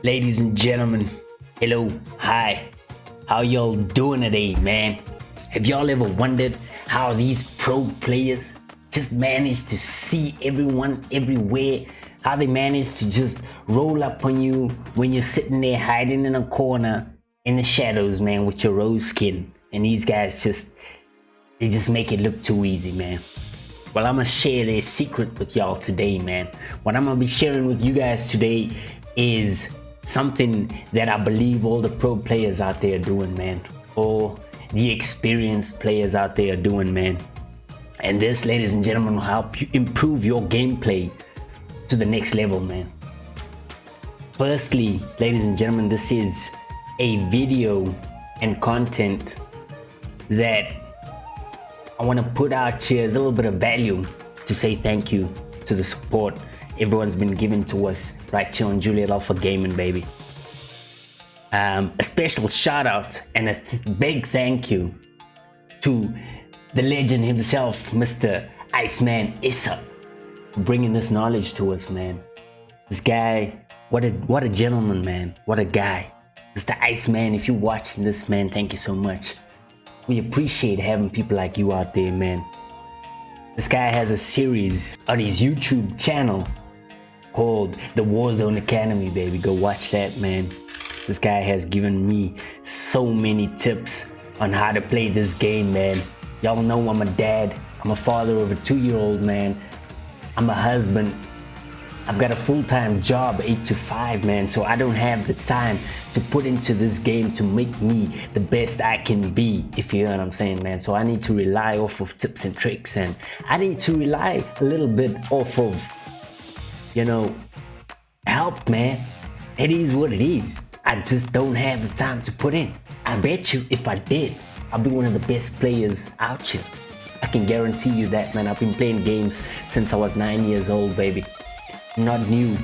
Ladies and gentlemen, hello, hi, how y'all doing today, man? Have y'all ever wondered how these pro players just manage to see everyone everywhere? How they manage to just roll up on you when you're sitting there hiding in a corner in the shadows, man, with your rose skin. And these guys they just make it look too easy, man. Well, I'm gonna share their secret with y'all today, man. What I'm gonna be sharing with you guys today is something that I believe all the pro players out there are doing, man. All the experienced players out there are doing, man. And this, ladies and gentlemen, will help you improve your gameplay to the next level, man. Firstly, ladies and gentlemen, this is a video and content that I want to put out here as a little bit of value to say thank you to the support everyone's been giving to us right here on Juliet Alpha Gaming, baby. A special shout out and a big thank you to the legend himself, Mr. Iceman Issa, for bringing this knowledge to us, man. This guy, what a gentleman, man. What a guy. Mr. Iceman, if you're watching this, man, thank you so much. We appreciate having people like you out there, man. This guy has a series on his YouTube channel called the Warzone Academy, baby. Go watch that, man. This guy has given me so many tips on how to play this game, man. Y'all know I'm a dad. I'm a father of a 2-year-old, man. I'm a husband. I've got a full-time job, 8 to 5, man, so I don't have the time to put into this game to make me the best I can be, if you know what I'm saying, man. So I need to rely off of tips and tricks, and I need to rely a little bit off of, help, man. It is what it is. I just don't have the time to put in. I bet you if I did, I'll be one of the best players out here. I can guarantee you that, man. I've been playing games since I was 9 years old, baby. I'm not new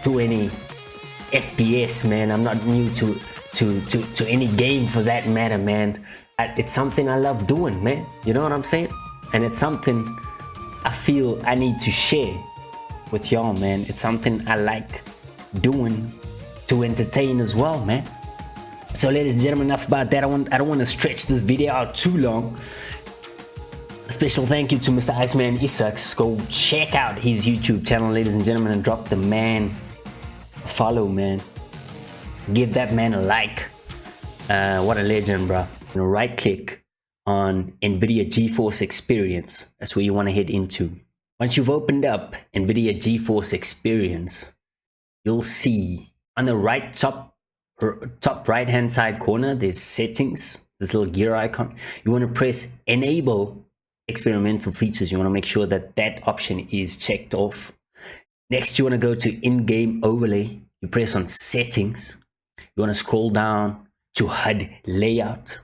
to any FPS, man. I'm not new to any game for that matter, man. It's something I love doing, man. You know what I'm saying? And it's something I feel I need to share with y'all, man. It's something I like doing to entertain as well, man. So, ladies and gentlemen, enough about that. I don't want to stretch this video out too long. A special thank you to Mr. Iceman Isaacs. Go check out his YouTube channel, ladies and gentlemen, and drop the man a follow, man. Give that man a like. What a legend, bro. Right click on NVIDIA GeForce Experience. That's where you want to head into. Once you've opened up NVIDIA GeForce Experience, you'll see on the top right hand side corner, there's settings, this little gear icon. You want to press enable experimental features. You want to make sure that that option is checked off. Next, you want to go to in-game overlay. You press on settings. You want to scroll down to HUD layout.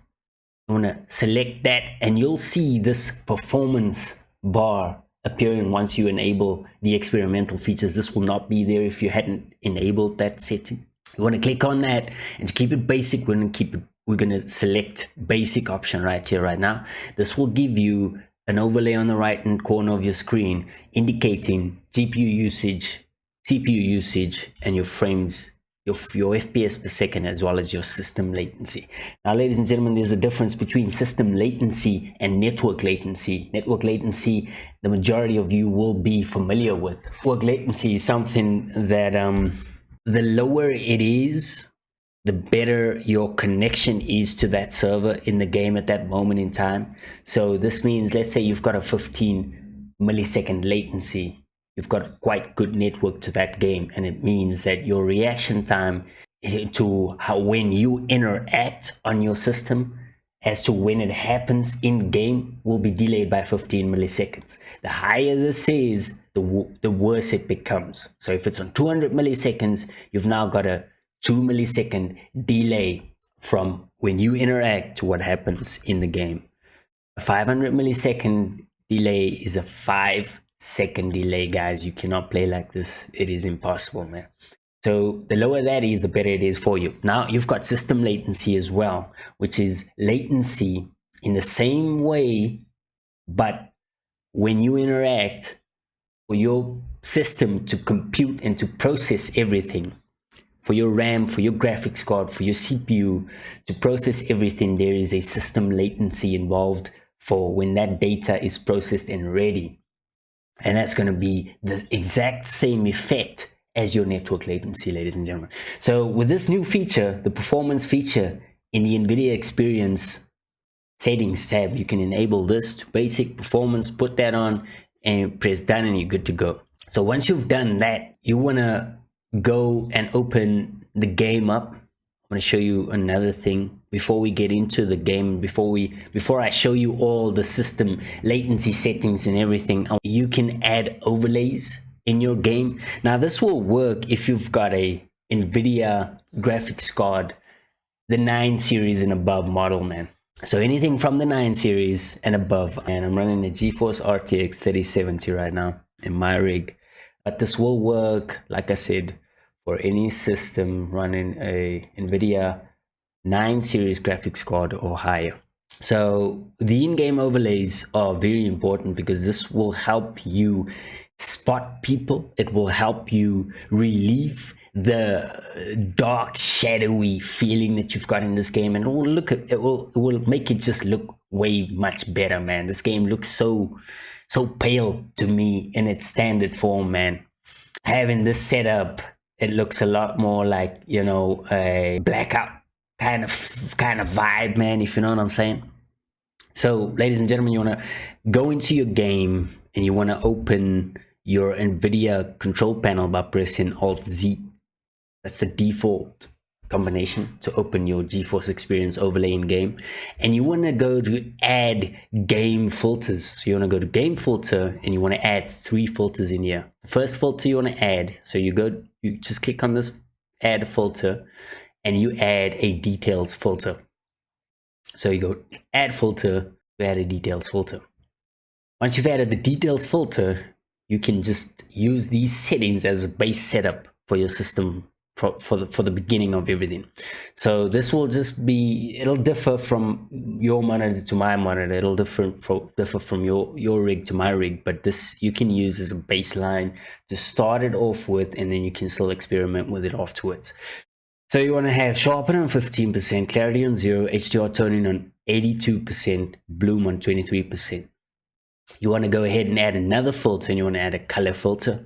You want to select that, and you'll see this performance bar appearing once you enable the experimental features. This will not be there if you hadn't enabled that setting. You want to click on that, and to keep it basic, we're going to select basic option right here, right now. This will give you an overlay on the right hand corner of your screen indicating GPU usage, CPU usage, and your frames, your FPS per second, as well as your system latency. Now, ladies and gentlemen, there's a difference between system latency and network latency. Network latency, the majority of you will be familiar with. Network latency is something that the lower it is, the better your connection is to that server in the game at that moment in time. So this means, let's say you've got a 15 millisecond latency. You've got quite good network to that game, and it means that your reaction time to when you interact on your system as to when it happens in game will be delayed by 15 milliseconds. The higher this is, the worse it becomes. So if it's on 200 milliseconds, you've now got a 2 millisecond delay from when you interact to what happens in the game. A 500 millisecond delay is a 5-second delay, guys. You cannot play like this. It is impossible, man. So the lower that is, the better it is for you. Now you've got system latency as well, which is latency in the same way, but when you interact for your system to compute and to process everything. for your RAM, for your graphics card, for your CPU to process everything, there is a system latency involved for when that data is processed and ready. And that's going to be the exact same effect as your network latency, ladies and gentlemen. So with this new feature, the performance feature in the NVIDIA Experience settings tab, you can enable this to basic performance, put that on and press done, and you're good to go. So once you've done that, you want to go and open the game up. I'm going to show you another thing before we get into the game. Before I show you all the system latency settings and everything, you can add overlays in your game. Now this will work if you've got a NVIDIA graphics card, the 9 series and above model, man. So anything from the 9 series and above. And I'm running a GeForce RTX 3070 right now in my rig. But this will work, like I said, for any system running a NVIDIA 9 series graphics card or higher. So the in-game overlays are very important because this will help you spot people. It will help you relieve the dark, shadowy feeling that you've got in this game, and it will make it just look way much better, man. This game looks so pale to me in its standard form, man. Having this setup, it looks a lot more like, you know, a blackout kind of vibe, man, if you know what I'm saying. So ladies and gentlemen, you want to go into your game and you want to open your NVIDIA control panel by pressing Alt-Z. That's the default combination to open your GeForce Experience overlay in game. And you want to go to add game filters. So you want to go to game filter and you want to add 3 filters in here. The first filter you want to add, so you just click on this add filter and you add a details filter. So you go add filter, you add a details filter. Once you've added the details filter, you can just use these settings as a base setup for your system for the beginning of everything. So this will just be, it'll differ from your monitor to my monitor. It'll differ from your rig to my rig, but this you can use as a baseline to start it off with, and then you can still experiment with it afterwards. So you want to have sharpen on 15%, clarity on 0, HDR toning on 82%, bloom on 23%. You want to go ahead and add another filter, and you want to add a color filter.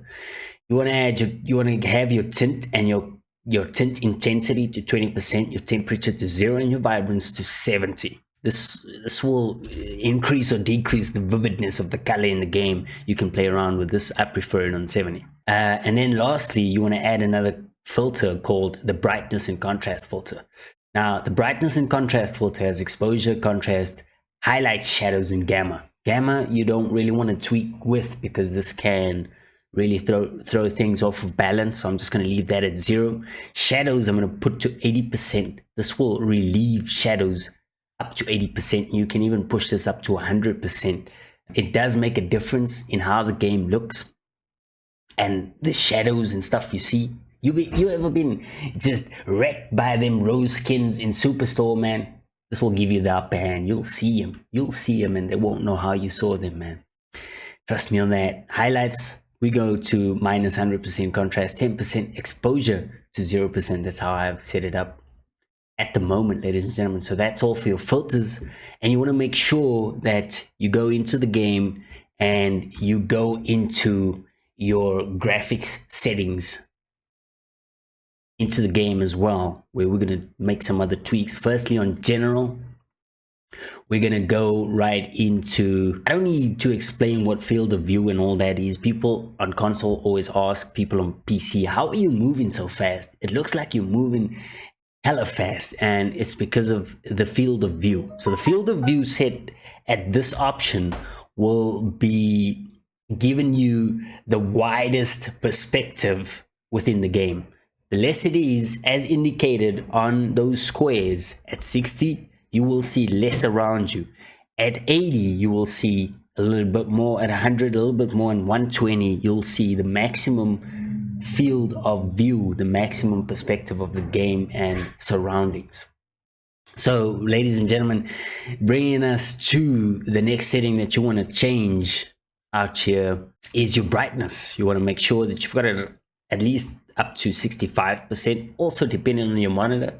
You want to have your tint and your tint intensity to 20%, your temperature to 0, and your vibrance to 70. This will increase or decrease the vividness of the color in the game. You can play around with this. I prefer it on 70. And then lastly, you want to add another filter called the brightness and contrast filter. Now, the brightness and contrast filter has exposure, contrast, highlights, shadows, and gamma. Gamma you don't really want to tweak with because this can really throw things off of balance, so I'm just going to leave that at 0. Shadows I'm going to put to 80%. This will relieve shadows up to 80%. You can even push this up to 100%. It does make a difference in how the game looks and the shadows and stuff you see. You ever been just wrecked by them rose skins in Superstore, man? This will give you the upper hand. You'll see them and they won't know how you saw them, man. Trust me on that. Highlights, we go to minus 100% contrast, 10% exposure to 0%. That's how I've set it up at the moment, ladies and gentlemen. So that's all for your filters. And you want to make sure that you go into the game and you go into your graphics settings into the game as well, where we're going to make some other tweaks. Firstly, on general, we're going to go right into, I don't need to explain what field of view and all that is. People on console always ask people on PC, how are you moving so fast? It looks like you're moving hella fast, and it's because of the field of view. So the field of view set at this option will be giving you the widest perspective within the game. The less it is, as indicated on those squares, at 60, you will see less around you. At 80, you will see a little bit more. At 100, a little bit more. And 120, you'll see the maximum field of view, the maximum perspective of the game and surroundings. So, ladies and gentlemen, bringing us to the next setting that you want to change out here is your brightness. You want to make sure that you've got it at least up to 65%, also depending on your monitor.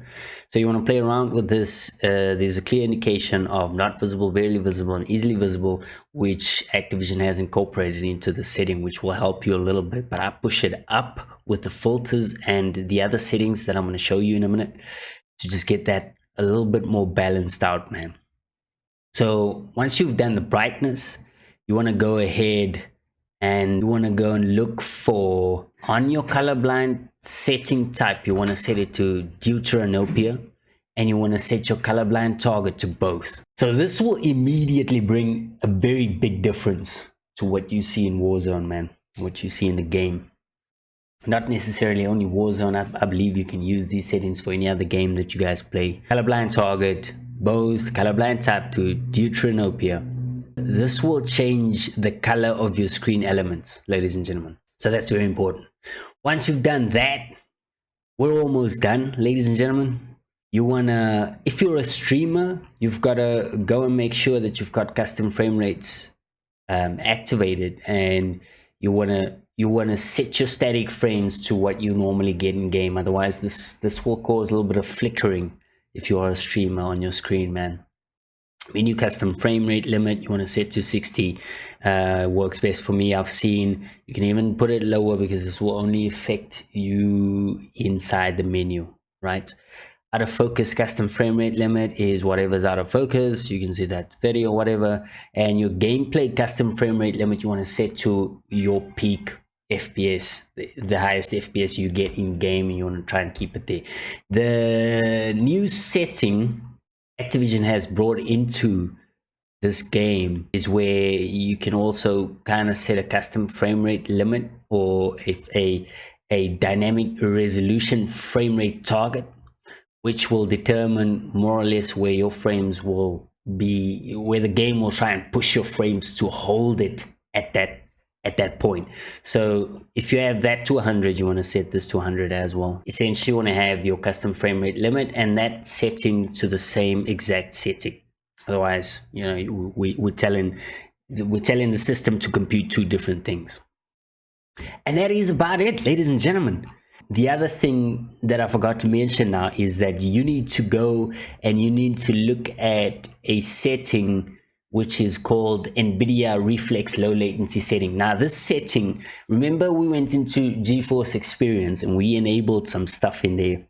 So you want to play around with this. There's a clear indication of not visible, barely visible, and easily visible, which Activision has incorporated into the setting, which will help you a little bit. But I push it up with the filters and the other settings that I'm going to show you in a minute to just get that a little bit more balanced out, man. So once you've done the brightness, you want to go ahead and you want to go and look for, on your colorblind setting type, you want to set it to deuteranopia, and you want to set your colorblind target to both. So this will immediately bring a very big difference to what you see in Warzone, man, what you see in the game. Not necessarily only Warzone. I believe you can use these settings for any other game that you guys play. Colorblind target, both, colorblind type to deuteranopia. This will change the color of your screen elements, ladies and gentlemen. So that's very important. Once you've done that, we're almost done, ladies and gentlemen. You wanna, if you're a streamer, you've got to go and make sure that you've got custom frame rates activated, and you wanna set your static frames to what you normally get in game. Otherwise, this will cause a little bit of flickering if you are a streamer on your screen, man. Menu custom frame rate limit, you want to set to 60. Works best for me. I've seen you can even put it lower because this will only affect you inside the menu, right? Out of focus custom frame rate limit is whatever's out of focus. You can see that 30 or whatever. And your gameplay custom frame rate limit, you want to set to your peak FPS, the highest FPS you get in game, and you want to try and keep it there. The new setting Activision has brought into this game is where you can also kind of set a custom frame rate limit, or if a dynamic resolution frame rate target, which will determine more or less where your frames will be, where the game will try and push your frames to hold it at that point. So if you have that to 100, you want to set this to 100 as well. Essentially, you want to have your custom frame rate limit and that setting to the same exact setting. Otherwise, you know, we're telling the system to compute two different things. And that is about it, ladies and gentlemen. The other thing that I forgot to mention now is that you need to go and you need to look at a setting which is called NVIDIA Reflex Low Latency setting. Now this setting, remember we went into GeForce Experience and we enabled some stuff in there.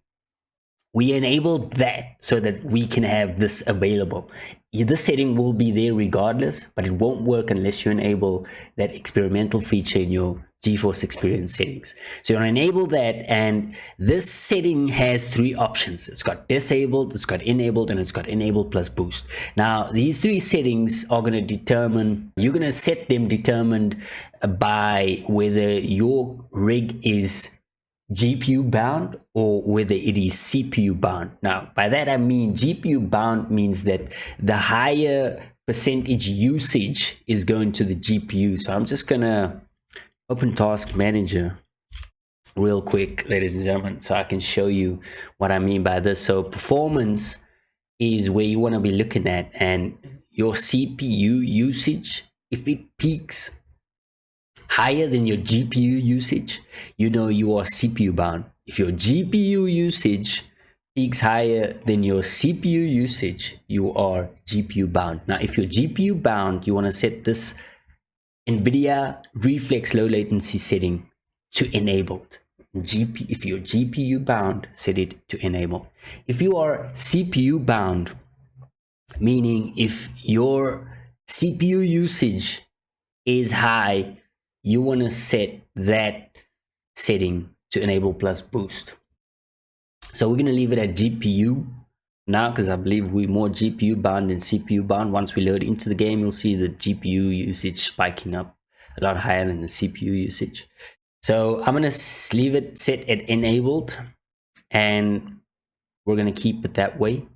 We enabled that so that we can have this available. This setting will be there regardless, but it won't work unless you enable that experimental feature in your GeForce Experience settings. So you want to enable that, and this setting has three options. It's got disabled, it's got enabled, and it's got enabled plus boost. Now these three settings are going to determine, you're going to set them determined by whether your rig is GPU bound or whether it is CPU bound. Now by that I mean GPU bound means that the higher percentage usage is going to the GPU. So I'm just gonna open Task Manager real quick, ladies and gentlemen, so I can show you what I mean by this. So performance is where you want to be looking at, and your CPU usage, if it peaks higher than your GPU usage, you know you are CPU bound. If your GPU usage peaks higher than your CPU usage, you are GPU bound. Now if you're GPU bound, you want to set this NVIDIA Reflex Low Latency setting to enabled. If you're GPU bound, set it to enabled. If you are CPU bound, meaning if your CPU usage is high, you want to set that setting to enable plus boost. So we're going to leave it at GPU now because I believe we're more GPU bound than CPU bound. Once we load into the game, you'll see the GPU usage spiking up a lot higher than the CPU usage. So I'm going to leave it set at enabled, and we're going to keep it that way.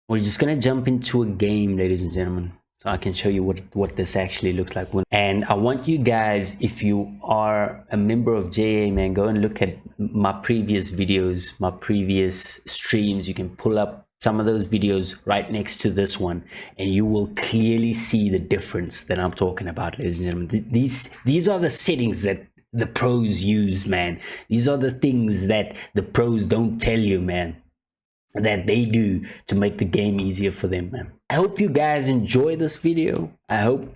We're just going to jump into a game, ladies and gentlemen, so I can show you what this actually looks like. And I want you guys, if you are a member of JA, man, go and look at my previous videos, my previous streams. You can pull up some of those videos right next to this one, and you will clearly see the difference that I'm talking about, ladies and gentlemen. These are the settings that the pros use, man. These are the things that the pros don't tell you, man, that they do to make the game easier for them, man. I hope you guys enjoy this video. I hope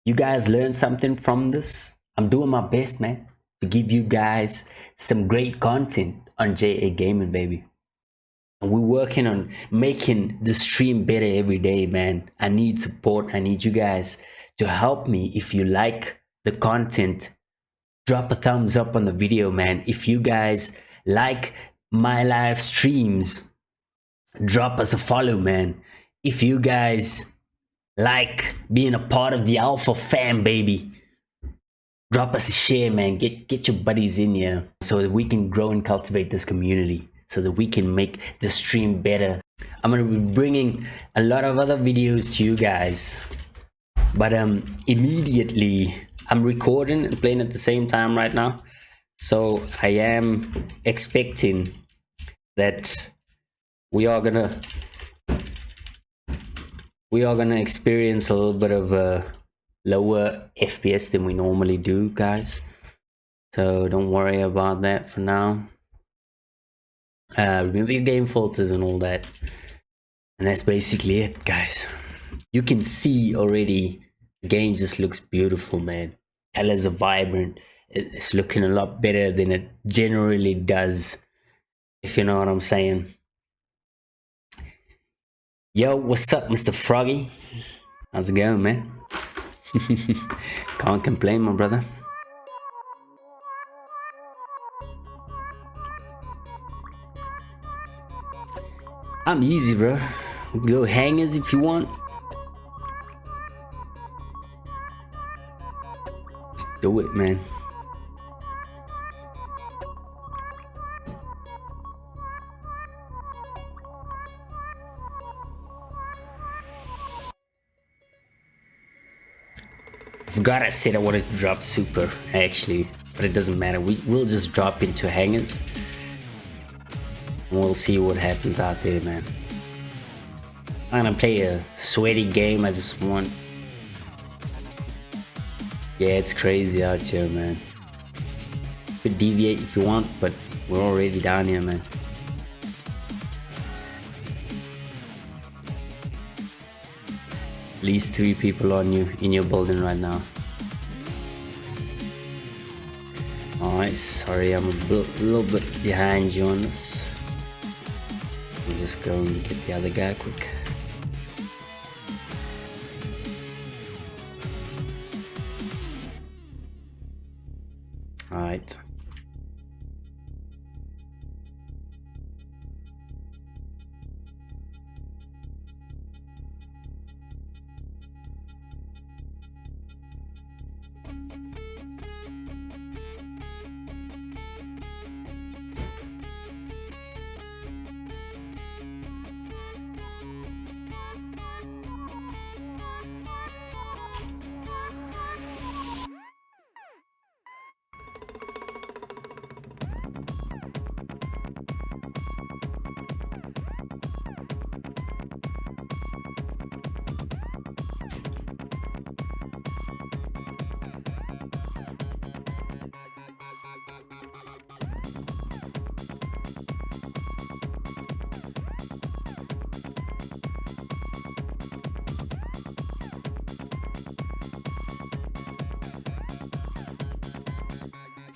you guys learned something from this. I'm doing my best, man, to give you guys some great content on JA Gaming, baby. And we're working on making the stream better every day, man. I need support. I need you guys to help me. If you like the content, drop a thumbs up on the video, man. If you guys like my live streams, drop us a follow, man. If you guys like being a part of the Alpha fam, baby, drop us a share, man. Get your buddies in here so that we can grow and cultivate this community, so that we can make the stream better. I'm gonna be bringing a lot of other videos to you guys, but immediately I'm recording and playing at the same time right now, so I am expecting that we are gonna experience a little bit of a lower FPS than we normally do, guys, so don't worry about that for now. Remember your game filters and all that, and that's basically it, guys. You can see already the game just looks beautiful, man. Colors are vibrant. It's looking a lot better than it generally does, if you know what I'm saying. Yo, what's up, Mr. Froggy? How's it going, man? Can't complain, my brother. I'm easy, bro. Go hangers if you want. Let's do it, man. I forgot I said I wanted to drop super, actually, but it doesn't matter. We'll just drop into hangers. And we'll see what happens out there, man. I'm gonna play a sweaty game. I just want... Yeah, it's crazy out here, man. You could deviate if you want, but we're already down here, man. At least 3 people on you in your building right now. Alright, sorry, I'm a little bit behind you on this. We'll just go and get the other guy quick. Alright.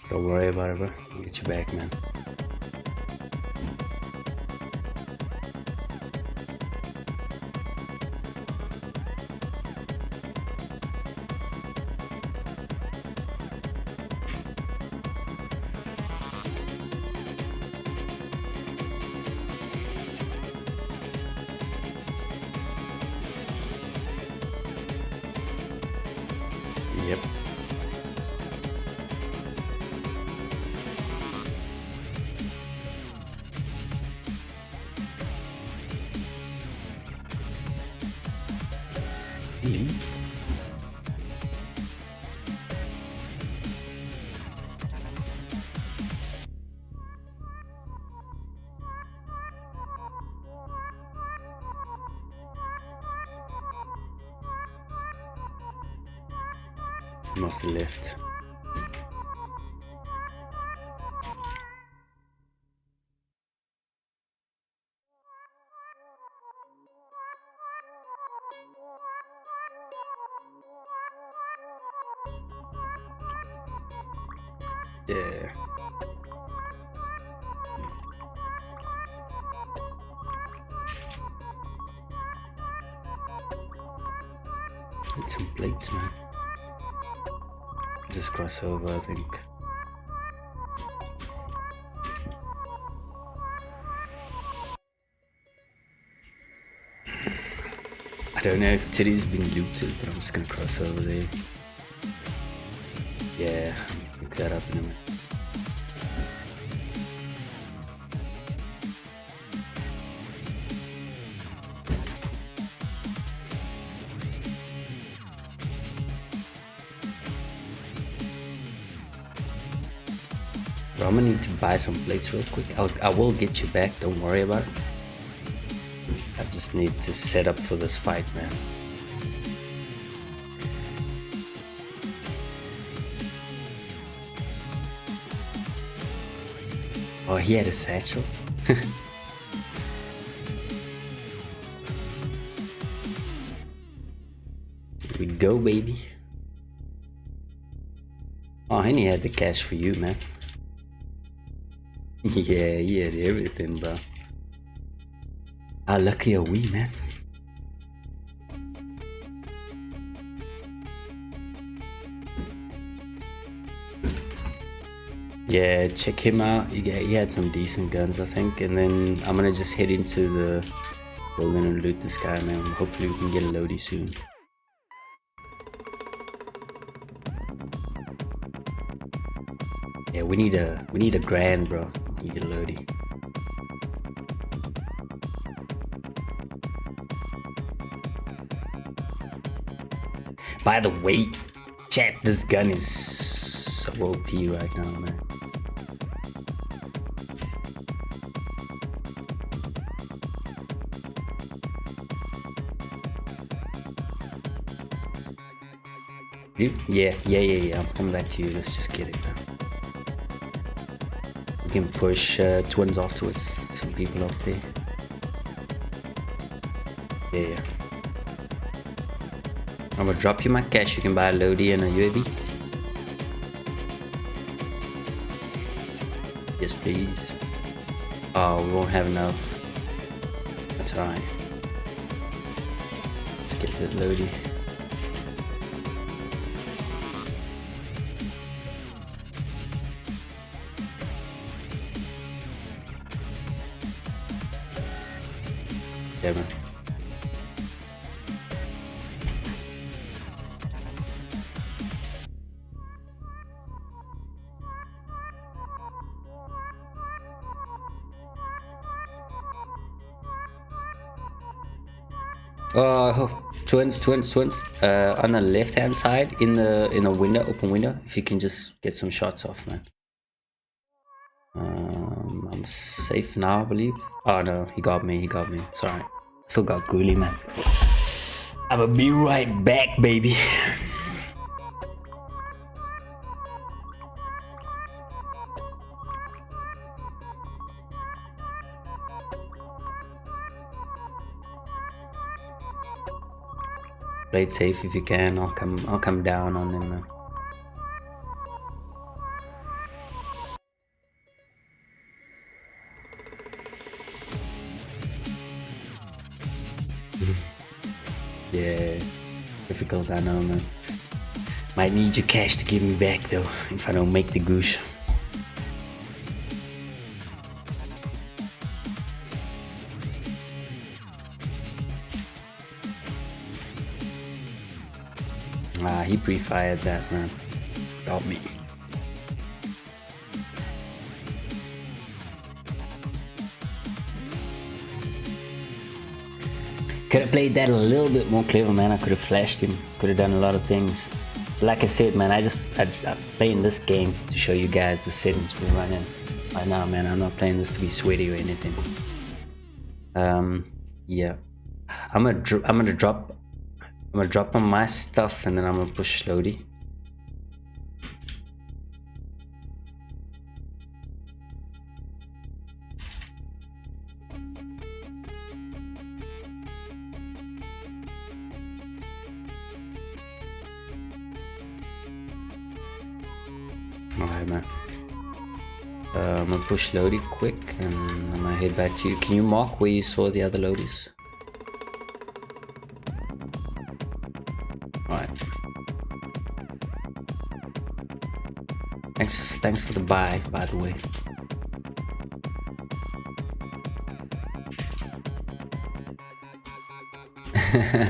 Don't worry about it, bro. I'll get you back, man. Yep. Must have left. Yeah. Need some plates, man. Just cross over, I think. I don't know if Titty's been looted, but I'm just gonna cross over there. Yeah, pick that up in a minute. Bro, I'm gonna need to buy some plates real quick. I will get you back, don't worry about it. I just need to set up for this fight, man. Oh, he had a satchel. Here we go, baby. Oh, and he had the cash for you, man. Yeah, he had everything, bro. How lucky are we, man? Yeah, check him out. He had some decent guns, I think. And then I'm gonna just head into the building and loot this guy, man. Hopefully we can get a loadie soon. Yeah, we need a grand, bro. We need a loadie. By the way, chat, this gun is so OP right now, man. Yeah, I'm coming back to you. Let's just get it, man. We can push twins off towards some people up there. Yeah. I'm gonna drop you my cash. You can buy a loadie and a UAV. Yes, please. Oh, we won't have enough. That's alright. Let's get that loadie. Yeah, man. Twins. On the left hand side, in the window, open window. If you can just get some shots off, man. I'm safe now, I believe. Oh no, he got me. It's alright. Still got ghoulie, man. I'ma be right back, baby. Play it safe if you can. I'll come down on them, man. Yeah, difficult, I know, man. Might need your cash to give me back though, if I don't make the goose. Ah, he pre-fired that, man. Got me. Could have played that a little bit more clever, man. I could have flashed him. Could have done a lot of things. Like I said, man, I'm playing this game to show you guys the settings we're running right now, man. I'm not playing this to be sweaty or anything. Yeah. I'm gonna drop on my stuff and then I'm gonna push slowly. Alright, man. I'm gonna push Lodi quick and I'm gonna head back to you. Can you mark where you saw the other Lodis? Alright. Thanks for the buy, by the way.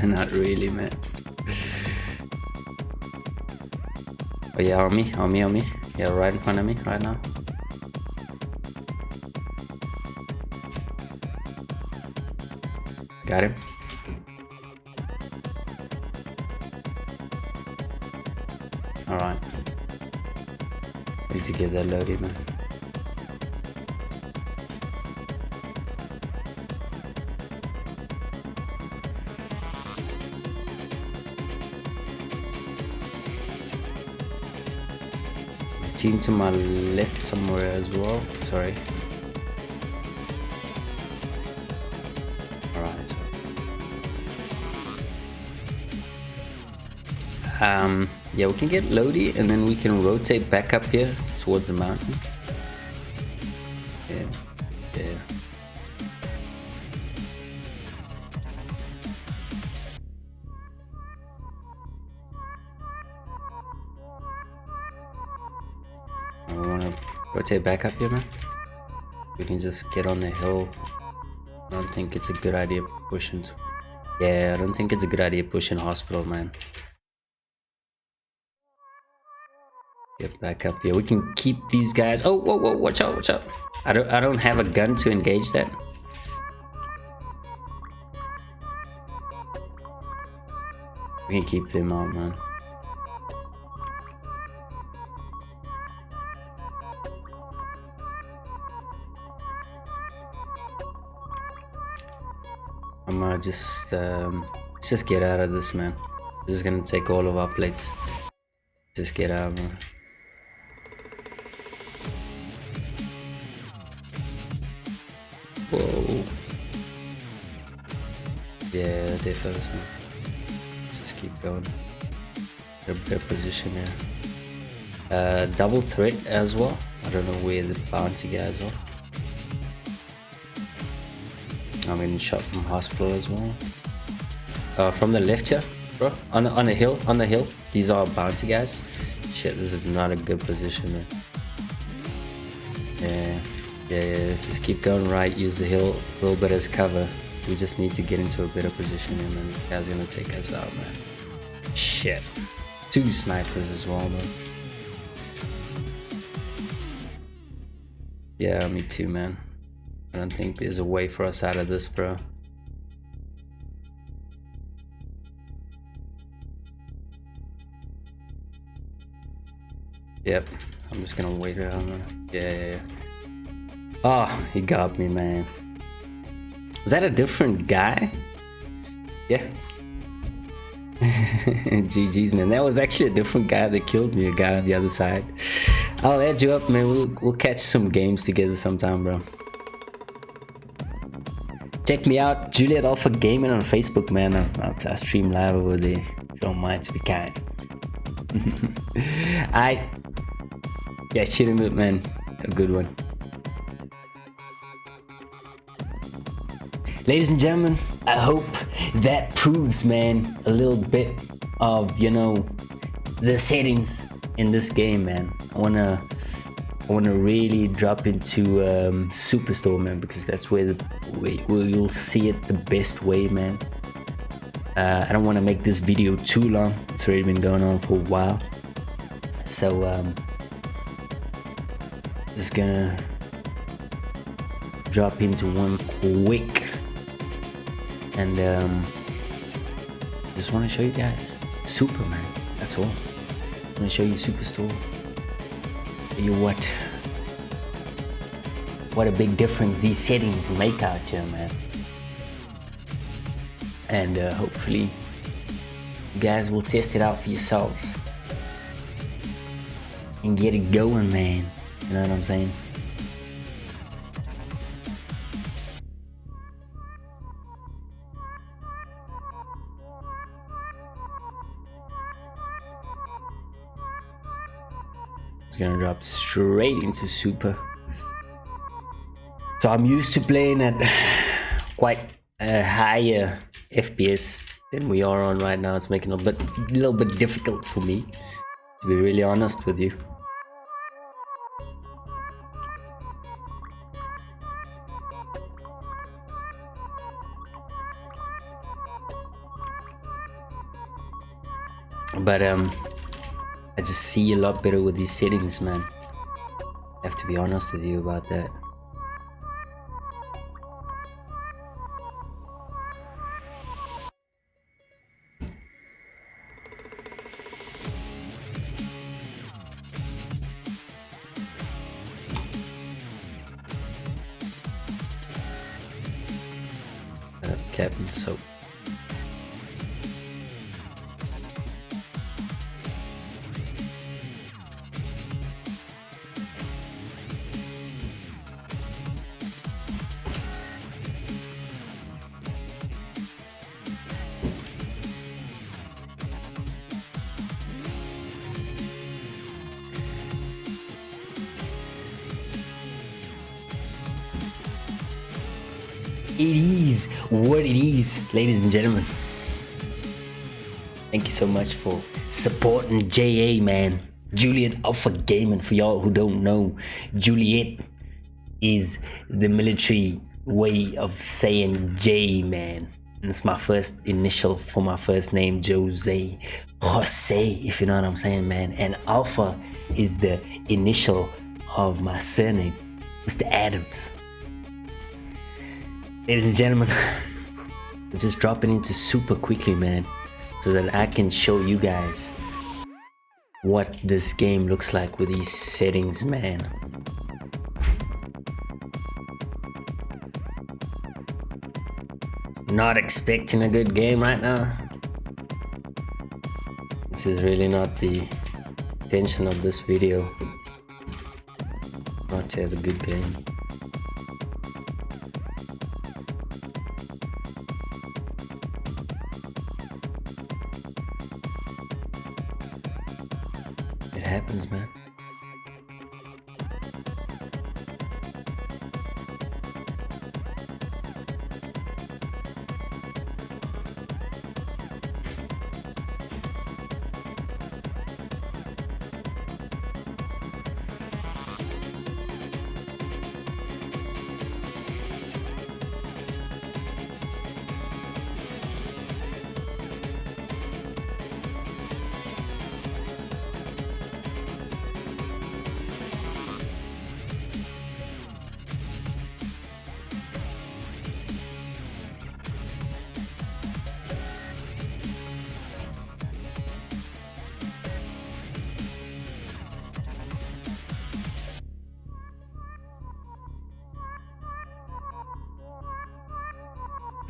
Not really, man. Oh yeah, on me. Yeah, right in front of me right now. Got him. Alright. Need to get that loaded, man. There's a team to my left somewhere as well. Sorry. Alright. Yeah, we can get Lodi and then we can rotate back up here towards the mountain. Yeah. I wanna rotate back up here, man. We can just get on the hill. I don't think it's a good idea pushing. Yeah, I don't think it's a good idea pushing hospital, man. Get back up here. We can keep these guys. Oh, whoa, watch out. I don't have a gun to engage that. We can keep them out, man. I'm gonna just let's just get out of this, man. This is gonna take all of our plates. Just get out, man. Whoa. Yeah, they first, man. Just keep going. Their position here. Double threat as well. I don't know where the bounty guys are. I'm getting shot from hospital as well. From the left here, bro. On the hill. These are bounty guys. Shit, this is not a good position, man. Yeah, just keep going right, use the hill a little bit as cover. We just need to get into a better position and then this guy's gonna take us out, man. Shit. 2 snipers as well, man. Yeah, me too, man. I don't think there's a way for us out of this, bro. Yep, I'm just gonna wait around, man. Yeah. Oh, he got me, man. Is that a different guy? Yeah. GG's, man. That was actually a different guy that killed me, a guy on the other side. I'll add you up, man. We'll catch some games together sometime, bro. Check me out, Juliet Alpha Gaming on Facebook, man. I stream live over there. If you don't mind, to be kind. Yeah, cheer him up, man. A good one. Ladies and gentlemen, I hope that proves, man, a little bit of, you know, the settings in this game, man. I wanna really drop into Superstore, man, because that's where you'll see it the best way, man. I don't want to make this video too long. It's already been going on for a while, so just gonna drop into one quick. And just want to show you guys Superman. That's all. I'm gonna show you Superstore. Show you what a big difference these settings make out here, man. And hopefully you guys will test it out for yourselves and get it going, man. You know what I'm saying? It's gonna drop straight into super. So I'm used to playing at quite a higher FPS than we are on right now. It's making it a little bit difficult for me, to be really honest with you. But I just see a lot better with these settings, man. I have to be honest with you about that. Captain Soap. It is what it is, ladies and gentlemen. Thank you so much for supporting JA, man. Juliet Alpha Gaming. For y'all who don't know, Juliet is the military way of saying J, man. And it's my first initial for my first name, Jose, if you know what I'm saying, man. And Alpha is the initial of my surname, Mr. Adams. Ladies and gentlemen, I'm just dropping into super quickly, man, so that I can show you guys what this game looks like with these settings, man. Not expecting a good game right now. This is really not the intention of this video, not to have a good game. It happens, man.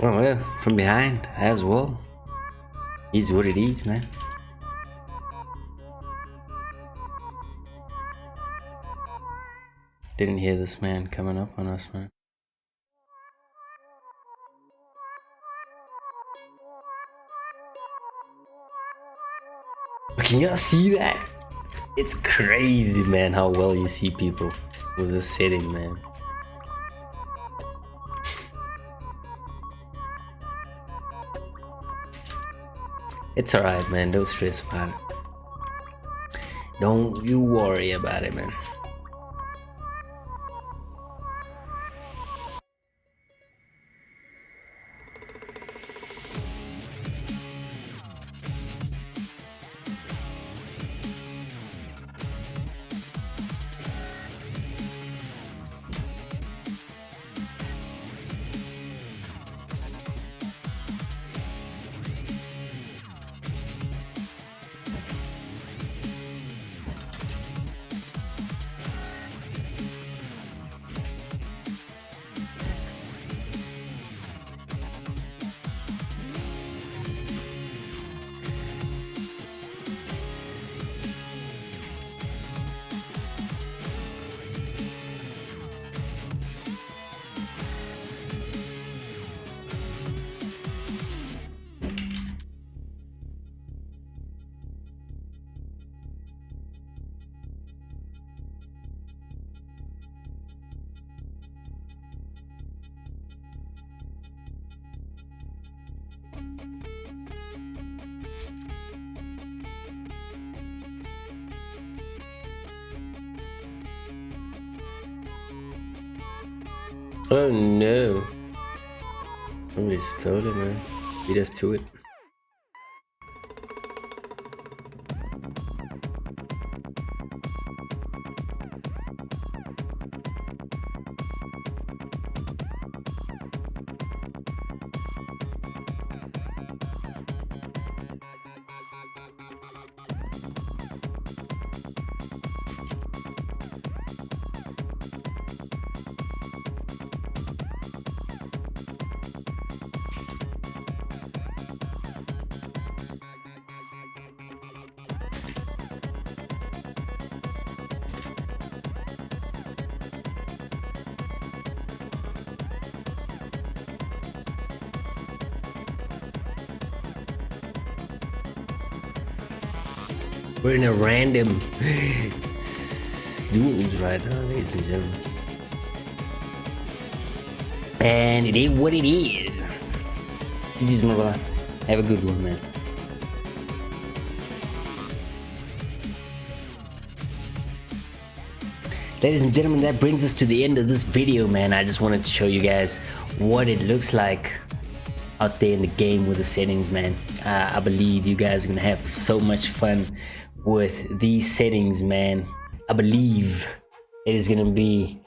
Oh well, from behind as well. Is what it is, man. Didn't hear this man coming up on us, man. Can y'all see that? It's crazy, man, how well you see people with this setting, man. It's alright, man. Don't stress about it. Don't you worry about it, man. Oh no. Somebody stole it, man. Beat us to it. We're in a random duels right now, ladies and gentlemen. And it ain't what it is. GG's, my brother. Have a good one, man. Ladies and gentlemen, that brings us to the end of this video, man. I just wanted to show you guys what it looks like out there in the game with the settings, man. I believe you guys are gonna have so much fun with these settings, man. I believe it is gonna be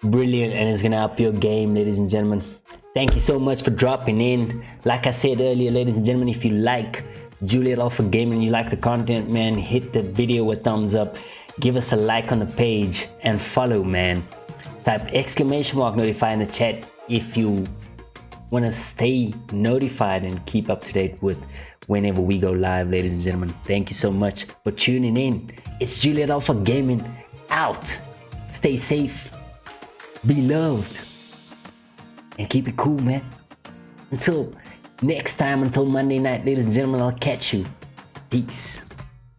brilliant and it's gonna up your game, ladies and gentlemen. Thank you so much for dropping in. Like I said earlier, ladies and gentlemen, if you like Juliet Alpha Gaming, you like the content, man, hit the video a thumbs up, give us a like on the page, and follow, man. Type !notify in the chat if you want to stay notified and keep up to date with whenever we go live, ladies and gentlemen. Thank you so much for tuning in. It's Juliet Alpha Gaming out. Stay safe, be loved, and keep it cool, man. Until next time, until Monday night, ladies and gentlemen, I'll catch you. Peace.